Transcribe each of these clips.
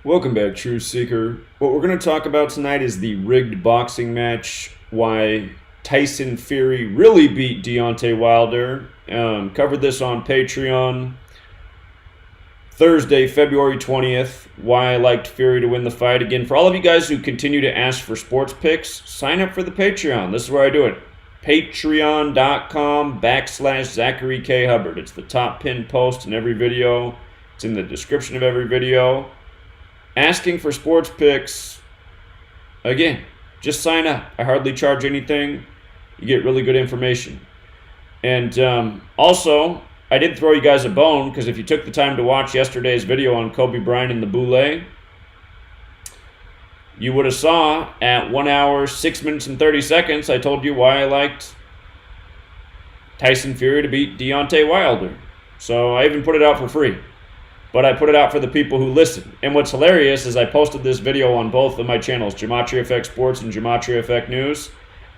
Welcome back, Truth Seeker. What we're going to talk about tonight is the rigged boxing match, why Tyson Fury really beat Deontay Wilder. Covered this on Patreon Thursday, February 20th, why I liked Fury to win the fight. Again, for all of you guys who continue to ask for sports picks, sign up for the Patreon. This is where I do it. Patreon.com/Zachary K. Hubbard. It's the top pinned post in every video. It's in the description of every video. Asking for sports picks, again, just sign up. I hardly charge anything. You get really good information. And also, I did throw you guys a bone because if you took the time to watch yesterday's video on Kobe Bryant and the Boule, you would have saw at 1 hour, 6 minutes, and 30 seconds, I told you why I liked Tyson Fury to beat Deontay Wilder. So I even put it out for free. But I put it out for the people who listen. And what's hilarious is I posted this video on both of my channels, Gematria Effect Sports and Gematria Effect News.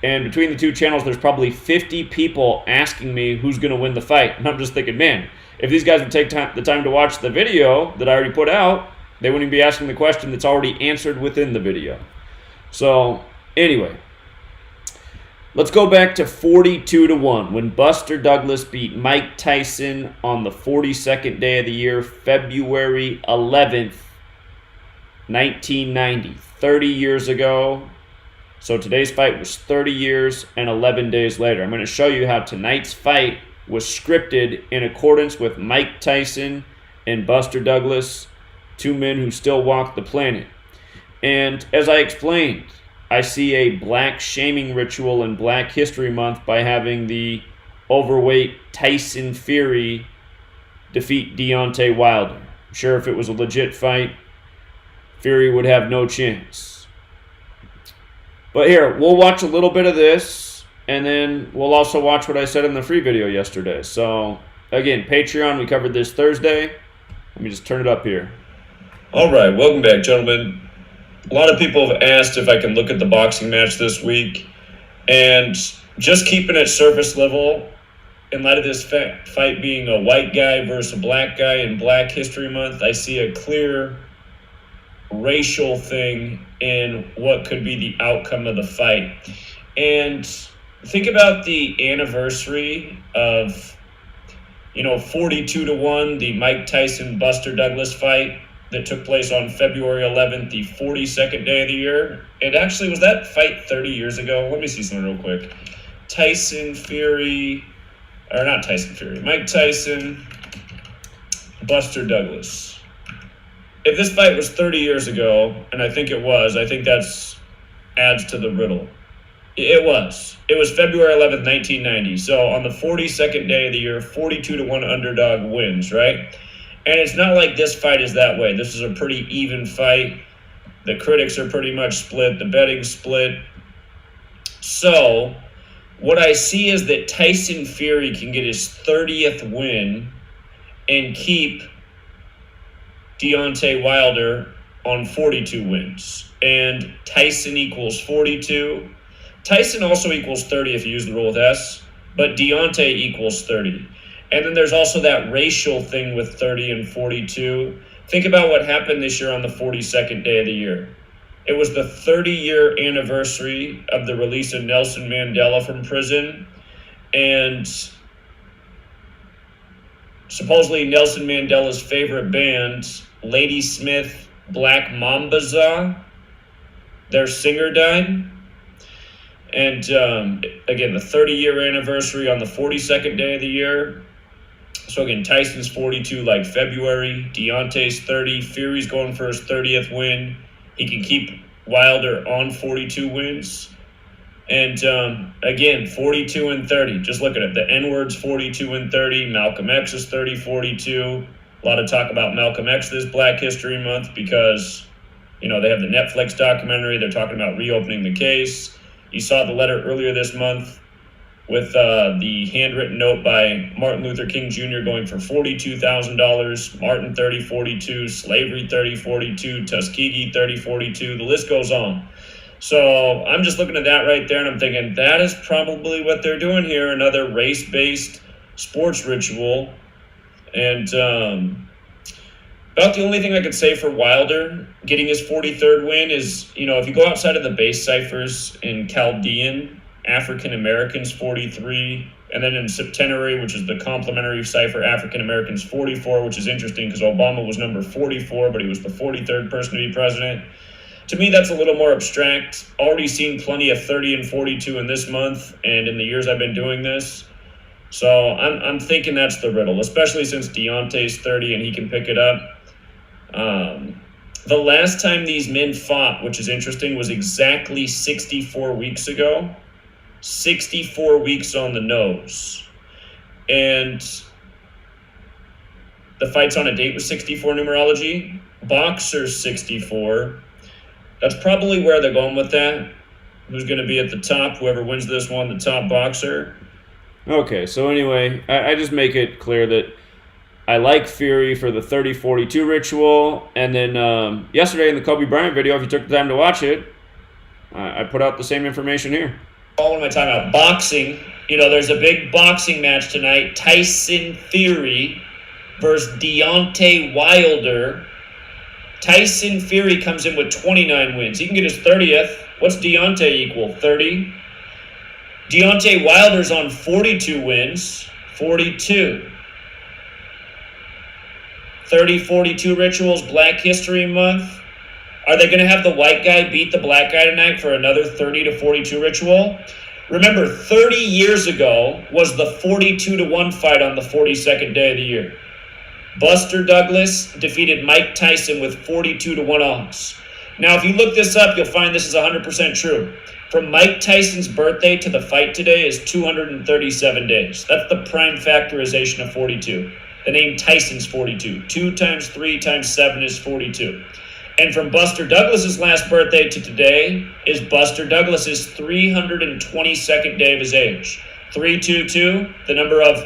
And between the two channels, there's probably 50 people asking me who's going to win the fight. And I'm just thinking, man, if these guys would take the time to watch the video that I already put out, they wouldn't even be asking the question that's already answered within the video. So, anyway. Let's go back to 42-1 when Buster Douglas beat Mike Tyson on the 42nd day of the year, February 11th, 1990. 30 years ago. So today's fight was 30 years and 11 days later. I'm going to show you how tonight's fight was scripted in accordance with Mike Tyson and Buster Douglas, two men who still walk the planet. And as I explained, I see a black shaming ritual in Black History Month by having the overweight Tyson Fury defeat Deontay Wilder. I'm sure if it was a legit fight, Fury would have no chance. But here, we'll watch a little bit of this, and then we'll also watch what I said in the free video yesterday. So, again, Patreon, we covered this Thursday. Let me just turn it up here. All right, welcome back, gentlemen. A lot of people have asked if I can look at the boxing match this week, and just keeping it surface level, in light of this fight being a white guy versus a black guy in Black History Month, I see a clear racial thing in what could be the outcome of the fight. And think about the anniversary of, 42-1, the Mike Tyson Buster Douglas fight that took place on February 11th, the 42nd day of the year. And actually, was that fight 30 years ago? Let me see something real quick. Mike Tyson, Buster Douglas. If this fight was 30 years ago, and I think it was, I think that's adds to the riddle. It was. It was February 11th, 1990. So on the 42nd day of the year, 42-1 underdog wins, right? And it's not like this fight is that way. This is a pretty even fight. The critics are pretty much split. The betting's split. So what I see is that Tyson Fury can get his 30th win and keep Deontay Wilder on 42 wins. And Tyson equals 42. Tyson also equals 30 if you use the rule with S, but Deontay equals 30. And then there's also that racial thing with 30 and 42. Think about what happened this year on the 42nd day of the year. It was the 30-year anniversary of the release of Nelson Mandela from prison. And supposedly Nelson Mandela's favorite band, Lady Smith Black Mambaza, their singer died. And again, the 30-year anniversary on the 42nd day of the year. So again, Tyson's 42 like February, Deontay's 30, Fury's going for his 30th win. He can keep Wilder on 42 wins. And again, 42 and 30. Just look at it. The N-word's 42 and 30. Malcolm X is 30-42. A lot of talk about Malcolm X this Black History Month because, they have the Netflix documentary. They're talking about reopening the case. You saw the letter earlier this month with the handwritten note by Martin Luther King Jr. going for $42,000, Martin 30-42, slavery 30-42, Tuskegee 30-42, the list goes on. So I'm just looking at that right there and I'm thinking that is probably what they're doing here, another race-based sports ritual. And About the only thing I could say for Wilder getting his 43rd win is, if you go outside of the base ciphers in Chaldean, African Americans 43, and then in Septenary, which is the complementary cipher, African Americans 44, which is interesting because Obama was number 44, but he was the 43rd person to be president. To me, that's a little more abstract. Already seen plenty of 30 and 42 in this month and in the years I've been doing this. So I'm thinking that's the riddle, especially since Deontay's 30 and he can pick it up. The last time these men fought, which is interesting, was exactly 64 weeks ago. 64 weeks on the nose. And the fight's on a date with 64 numerology. Boxer's 64. That's probably where they're going with that. Who's going to be at the top? Whoever wins this one, the top boxer. Okay, so anyway, I just make it clear that I like Fury for the 30-42 ritual, and then yesterday in the Kobe Bryant video, if you took the time to watch it, I put out the same information here. What am I talking about? Boxing. There's a big boxing match tonight. Tyson Fury versus Deontay Wilder. Tyson Fury comes in with 29 wins. He can get his 30th. What's Deontay equal? 30? Deontay Wilder's on 42 wins. 42. 30-42 rituals, Black History Month. Are they going to have the white guy beat the black guy tonight for another 30-42 ritual? Remember, 30 years ago was the 42-1 fight on the 42nd day of the year. Buster Douglas defeated Mike Tyson with 42-1 odds. Now, if you look this up, you'll find this is 100% true. From Mike Tyson's birthday to the fight today is 237 days. That's the prime factorization of 42. The name Tyson's 42. 2 times 3 times 7 is 42. And from Buster Douglas's last birthday to today is Buster Douglas's 322nd day of his age. 322, the number of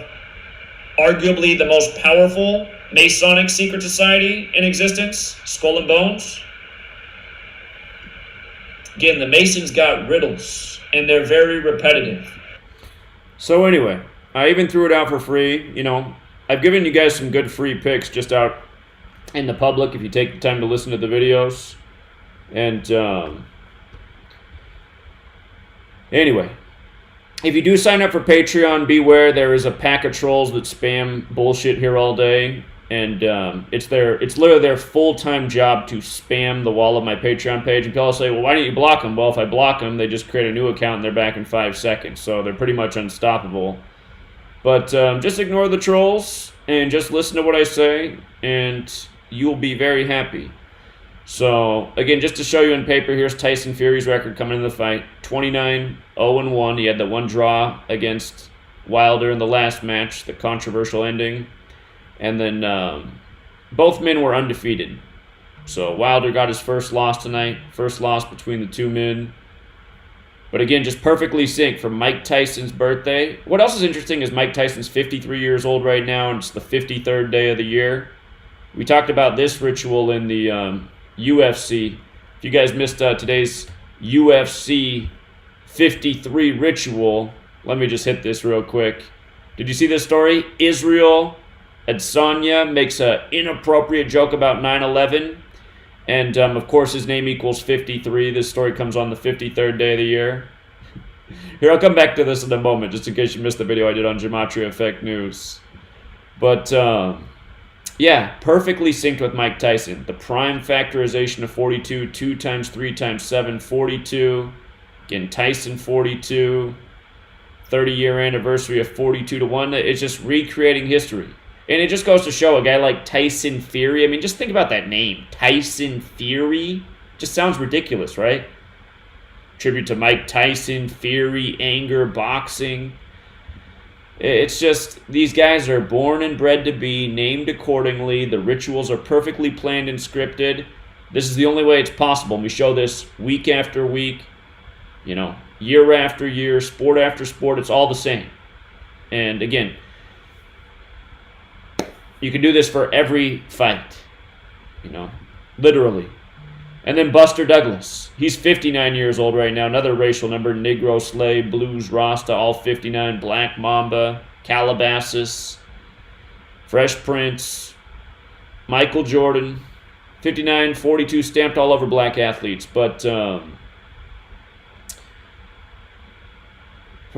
arguably the most powerful Masonic secret society in existence, Skull and Bones. Again, the Masons got riddles, and they're very repetitive. So anyway, I even threw it out for free. I've given you guys some good free picks just out in the public if you take the time to listen to the videos. And anyway, if you do sign up for Patreon, beware, there is a pack of trolls that spam bullshit here all day. And it's literally their full-time job to spam the wall of my Patreon page. And people say, well, why don't you block them? Well, if I block them, they just create a new account and they're back in 5 seconds. So they're pretty much unstoppable. But just ignore the trolls and just listen to what I say, and you'll be very happy. So, again, just to show you in paper, here's Tyson Fury's record coming into the fight. 29-0-1. He had the one draw against Wilder in the last match, the controversial ending. And then both men were undefeated. So Wilder got his first loss tonight, first loss between the two men. But again, just perfectly synced for Mike Tyson's birthday. What else is interesting is Mike Tyson's 53 years old right now, and it's the 53rd day of the year. We talked about this ritual in the UFC. If you guys missed today's UFC 53 ritual, let me just hit this real quick. Did you see this story? Israel Adesanya makes an inappropriate joke about 9/11. And, of course, his name equals 53. This story comes on the 53rd day of the year. Here, I'll come back to this in a moment, just in case you missed the video I did on GematriaEffect.News. But, yeah, perfectly synced with Mike Tyson. The prime factorization of 42, 2 times 3 times 7, 42. Again, Tyson 42. 30-year anniversary of 42-1. It's just recreating history. And it just goes to show a guy like Tyson Fury. I mean, just think about that name. Tyson Fury. Just sounds ridiculous, right? Tribute to Mike Tyson, Fury, anger, boxing. It's just, these guys are born and bred to be, named accordingly. The rituals are perfectly planned and scripted. This is the only way it's possible. And we show this week after week, year after year, sport after sport. It's all the same. And again, you can do this for every fight, literally. And then Buster Douglas. He's 59 years old right now. Another racial number, Negro, Slave, Blues, Rasta, all 59. Black Mamba, Calabasas, Fresh Prince. Michael Jordan, 59-42 stamped all over black athletes. But from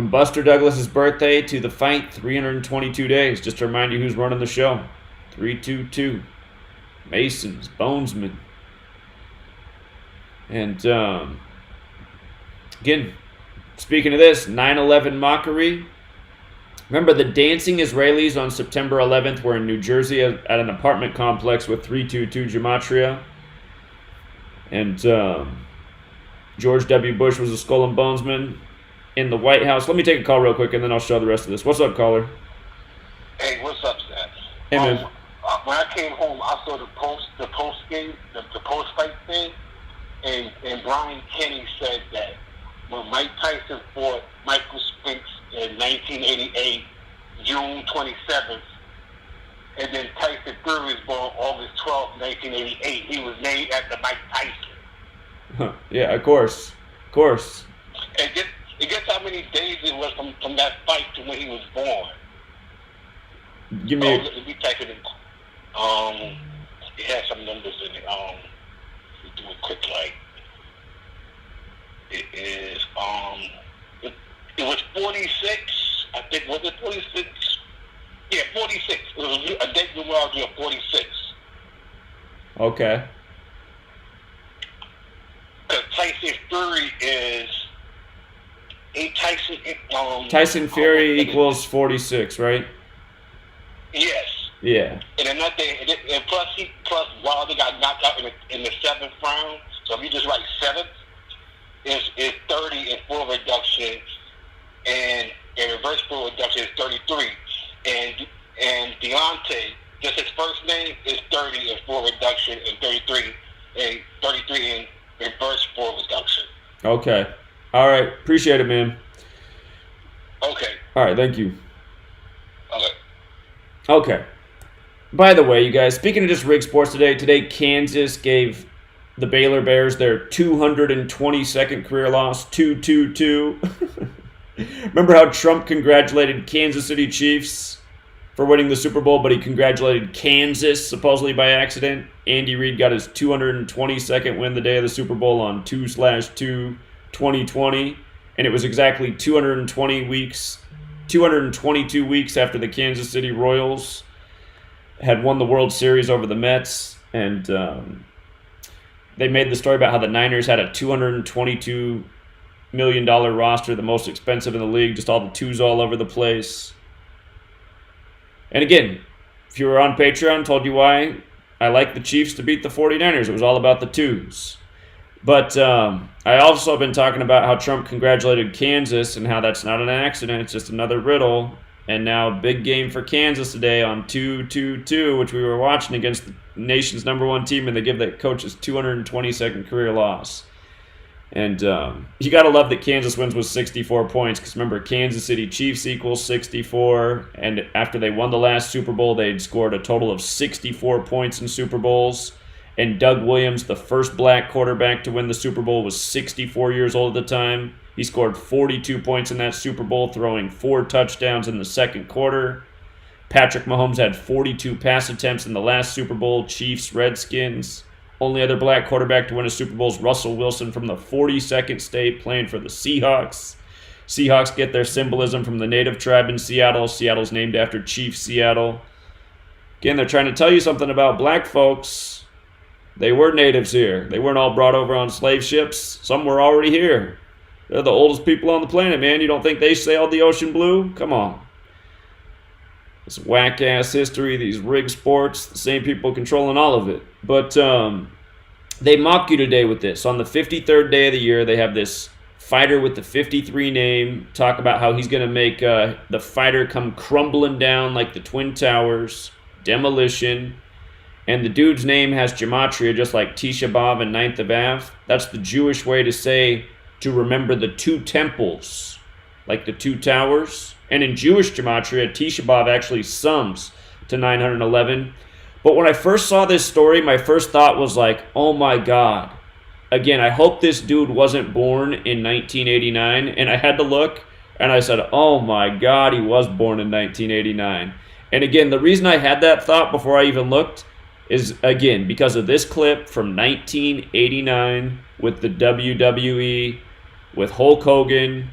Buster Douglas's birthday to the fight, 322 days. Just to remind you who's running the show. 322. Masons, Bonesmen. And again, speaking of this, 9/11 mockery. Remember, the dancing Israelis on September 11th were in New Jersey at an apartment complex with 322 Gematria. And George W. Bush was a Skull and Bonesman in the White House. Let me take a call real quick, and then I'll show the rest of this. What's up, caller? Hey, what's up, Zach? Hey, man. When I came home, I saw the post game, the post fight thing, and Brian Kenny said that when Mike Tyson fought Michael Spinks in 1988, June 27th, and then Tyson Fury was born August 12th, 1988, he was named after Mike Tyson. Yeah, of course. And guess how many days it was from that fight to when he was born? Give me. Let me type it in. It has some numbers in it. Do a quick like. It is it was 46. I think was it 46? Yeah, 46. It was a date in the world year 46. Okay. Because Tyson Fury is Tyson Fury equals 46, right? Yes. Yeah. And another thing, and plus Wilder got knocked out in the 7th round. So if you just write 7th, is 30 in full reduction, and reverse full reduction is 33. And Deontay, just his first name, is 30 in full reduction and 33 in reverse full reduction. Okay. All right. Appreciate it, man. Okay. All right. Thank you. Okay. By the way, you guys, speaking of just rig sports today Kansas gave the Baylor Bears their 222nd career loss, 222. Remember how Trump congratulated Kansas City Chiefs for winning the Super Bowl, but he congratulated Kansas supposedly by accident? Andy Reid got his 222nd win the day of the Super Bowl on 2/2/2020, and it was exactly 222 weeks after the Kansas City Royals had won the World Series over the Mets, and they made the story about how the Niners had a $222 million roster, the most expensive in the league, just all the twos all over the place. And again, if you were on Patreon, told you why I like the Chiefs to beat the 49ers. It was all about the twos. But I also have been talking about how Trump congratulated Kansas and how that's not an accident. It's just another riddle. And now big game for Kansas today on 2-2-2, which we were watching against the nation's #1 team, and they give that coach his 222nd career loss. And you got to love that Kansas wins with 64 points, because remember, Kansas City Chiefs equals 64, and after they won the last Super Bowl, they'd scored a total of 64 points in Super Bowls. And Doug Williams, the first black quarterback to win the Super Bowl, was 64 years old at the time. He scored 42 points in that Super Bowl, throwing 4 touchdowns in the second quarter. Patrick Mahomes had 42 pass attempts in the last Super Bowl, Chiefs, Redskins. Only other black quarterback to win a Super Bowl is Russell Wilson from the 42nd state, playing for the Seahawks. Seahawks get their symbolism from the native tribe in Seattle. Seattle's named after Chief Seattle. Again, they're trying to tell you something about black folks. They were natives here. They weren't all brought over on slave ships. Some were already here. They're the oldest people on the planet, man. You don't think they sailed the ocean blue? Come on. This whack-ass history, these rig sports, the same people controlling all of it. But they mock you today with this. On the 53rd day of the year, they have this fighter with the 53 name talk about how he's going to make the fighter come crumbling down like the Twin Towers, demolition. And the dude's name has Gematria, just like Tisha B'Av and 9th of Av. That's the Jewish way to say to remember the 2 temples, like the 2 towers. And in Jewish Gematria, Tisha B'Av actually sums to 911. But when I first saw this story, my first thought was like, oh my God. Again, I hope this dude wasn't born in 1989. And I had to look, and I said, oh my God, he was born in 1989. And again, the reason I had that thought before I even looked is, again, because of this clip from 1989 with the WWE, with Hulk Hogan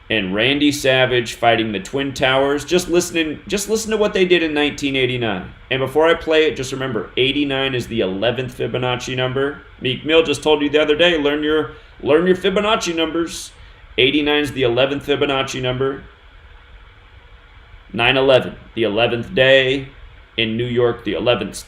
and Randy Savage fighting the Twin Towers. Just listen to what they did in 1989. And before I play it, just remember, 89 is the 11th Fibonacci number. Meek Mill just told you the other day, learn your Fibonacci numbers. 89 is the 11th Fibonacci number. 9/11, the 11th day. In New York, the 11th state.